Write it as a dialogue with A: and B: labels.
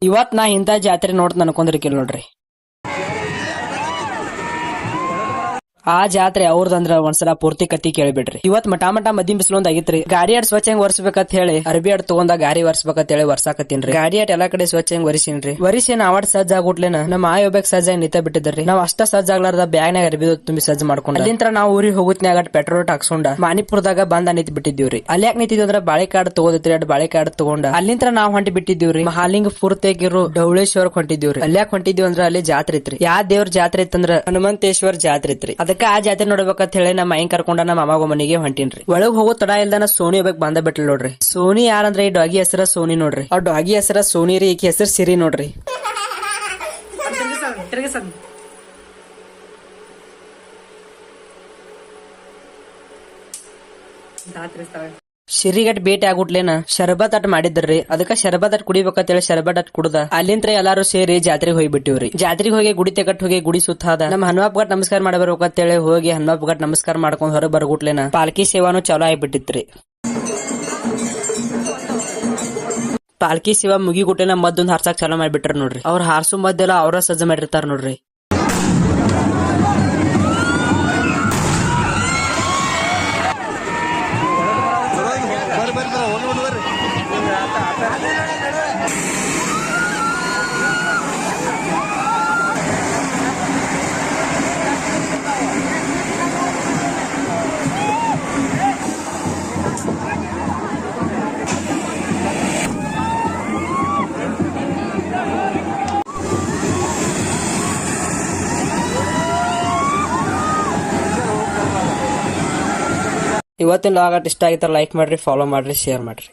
A: ಇವತ್ ನಾ ಇಂತ ಜಾತ್ರೆ ನೋಡ್ತ ಅನ್ಕೊಂಡ್ರಿ ನೋಡ್ರಿ. ಆ ಜಾತ್ರೆ ಅವ್ರದಂದ್ರ ಒಂದ್ಸಲ ಪೂರ್ತಿ ಕತ್ತಿ ಕೇಳಿಬಿಡ್ರಿ. ಇವತ್ ಮಠ ಮದ್ದಿ ಬಿಸ್ಲೊಂದ್ ಆಗಿತ್ರಿ. ಗಾಡಿ ಆಡ್ ಸ್ವಚ್ಛ ಹೆಂಗ್ ಒರ್ಸ್ಬೇಕಂತ ಹೇಳಿ ಅರ್ಬಿ ಆಡ್ ತಗೊಂಡ ಗಾಡಿ ಒರ್ಸ್ಬೇಕಂತ ಹೇಳಿ ವರ್ಸಾಕತ್ತೀನ್ರಿ. ಗಾಡಿ ಆಟ್ ಎಲ್ಲಾ ಕಡೆ ಸ್ವಚ್ಛ ಹೆಂಗ್ ಒರಿಸೀನ್ರಿ. ಒರಿಸೇನ್ ಅವಾಡ್ ಸಜ್ಜ ಆಗ್ಬಿಟ್ಲೇನ ನಮ್ಮ ಆಯೋಬೇಕು ಸಜ್ಜಾಗಿ ನಿಂತ ಬಿಟ್ಟಿದ್ರಿ. ನಾವ್ ಅಷ್ಟ ಸಜ್ಜ ಆಗ್ಲಾರ್ದ ಬ್ಯಾಗ್ನಾಗ ಅರ್ಬಿ ತುಂಬಿ ಸಜ್ಜ ಮಾಡ್ಕೊಂಡ್ ಅಲ್ಲಿಂತ್ರ ನಾವು ಊರಿಗೆ ಹೋಗುತ್ನ್ಯಾಗ ಪೆಟ್ರೋಲ್ ಹಾಕ್ಸ್ಕೊಂಡ ಮಾನಿಪುರದಾಗ ಬಂದ ನಿಂತ ಬಿಟ್ಟಿದ್ದೀವ್ರಿ. ಅಲ್ಯಾಕ್ ನಿಂತಿದ್ವಿ ಅಂದ್ರ ಬಾಳೆಕಾಡ್ ತಗೋದಿತ್ರಿ. ಅಡ್ ಬಾಳೆಕಾಡ್ ತಗೊಂಡ ಅಲ್ಲಿಂತ್ರ ನಾವ್ ಹೊಂಟಿ ಬಿಟ್ಟಿದ್ದೀವ್ರಿ. ಮಹಾಲಿಂಗ ಪೂರ್ತಿಯಾಗಿರೋ ಢವಳೇಶ್ವರಕ್ ಹೊಂಟಿದ್ದೀವ್ರಿ. ಅಲ್ಯಾಕ್ ಹೊಂಟಿದ್ವಿ ಅಂದ್ರ ಅಲ್ಲಿ ಜಾತ್ರೆ ಇತ್ರಿ. ಯಾವ ದೇವ್ರ ಜಾತ್ರೆ ಇತ್ತಂದ್ರ ಹನುಮಂತೇಶ್ವರ ಜಾತ್ರೆ ಇತ್ರಿ. ಆ ಜಾತ್ರೆ ನೋಡ್ಬೇಕಂತ ಹೇಳಿ ನಮ್ಮ ಮೈ ಕರ್ಕೊಂಡ ನಮ್ಮ ಮಾಮಾಗ ಮನೆಗೆ ಹೊಂಟಿನ್ರಿ. ಒಳಗ್ ಹೋಗೋ ತಡ ಇಲ್ದಾನ ಸೋನಿ ಹೋಗ್ಬೇಕು ಬಂದ ಬಿಟ್ಲ ನೋಡ್ರಿ. ಸೋನಿ ಯಾರಂದ್ರ ಈ ಡಾಗಿ ಹೆಸರ ಸೋನಿ ನೋಡ್ರಿ. ಆ ಡಾಗಿ ಹೆಸರ ಸೋನಿ ರೀ. ಈಕಿ ಹೆಸರು ಸಿರಿ ನೋಡ್ರಿ. ಶಿರಿಗಟ್ ಭೇಟಿ ಆಗ್ಬಿಟ್ಲೇನ ಶರಬತ್ ಅಟ್ ಮಾಡಿದ್ರಿ. ಅದಕ್ಕ ಶರಬತ್ ಅಟ್ ಕುಡಿಬೇಕಂತ ಹೇಳಿ ಶರಬತ್ ಅಟ್ ಕುಡ್ದ ಅಲ್ಲಿಂತ್ರ ಎಲ್ಲಾರು ಸೇರಿ ಜಾತ್ರೆಗೆ ಹೋಗ್ಬಿಟ್ಟಿವ್ರಿ. ಜಾತ್ರೆಗೆ ಹೋಗಿ ಗುಡಿ ತೆಗಟ್ ಹೋಗಿ ಗುಡಿ ಸುತ್ತಾದ ನಮ್ಮ ಹನುಮಪ್ಪ ಗಟ್ ನಮಸ್ಕಾರ ಮಾಡಿ ಬರ್ಬೇಕಂತ ಹೇಳಿ ಹೋಗಿ ಹನುಮಪ್ಪ ಗಟ್ ನಮಸ್ಕಾರ ಮಾಡ್ಕೊಂಡ್ ಹೊರಗೆ ಬರ್ಗುಟ್ಲೇನ ಪಾಲ್ಕಿ ಸೇವಾನು ಚಾಲೂ ಆಗ್ಬಿಟ್ಟಿತ್ರಿ. ಪಾಲ್ಕಿ ಸೇವಾ ಮುಗಿಗುಟ್ಲೇನ ಮದ್ದೊಂದ್ ಹಾರ್ಸಾಕ್ ಚಾಲೂ ಮಾಡ್ಬಿಟ್ರ ನೋಡ್ರಿ. ಅವ್ರ ಹಾರ್ಸು ಮದ್ದೆಲ್ಲ ಅವ್ರ ಸಜ್ಜ ಮಾಡಿರ್ತಾರ ನೋಡ್ರಿ. ಇವತ್ತಿನ ಲಾಗ್ ಇಷ್ಟ ಆಗಿತ್ತ ಲೈಕ್ ಮಾಡ್ರಿ, ಫಾಲೋ ಮಾಡ್ರಿ, ಶೇರ್ ಮಾಡ್ರಿ.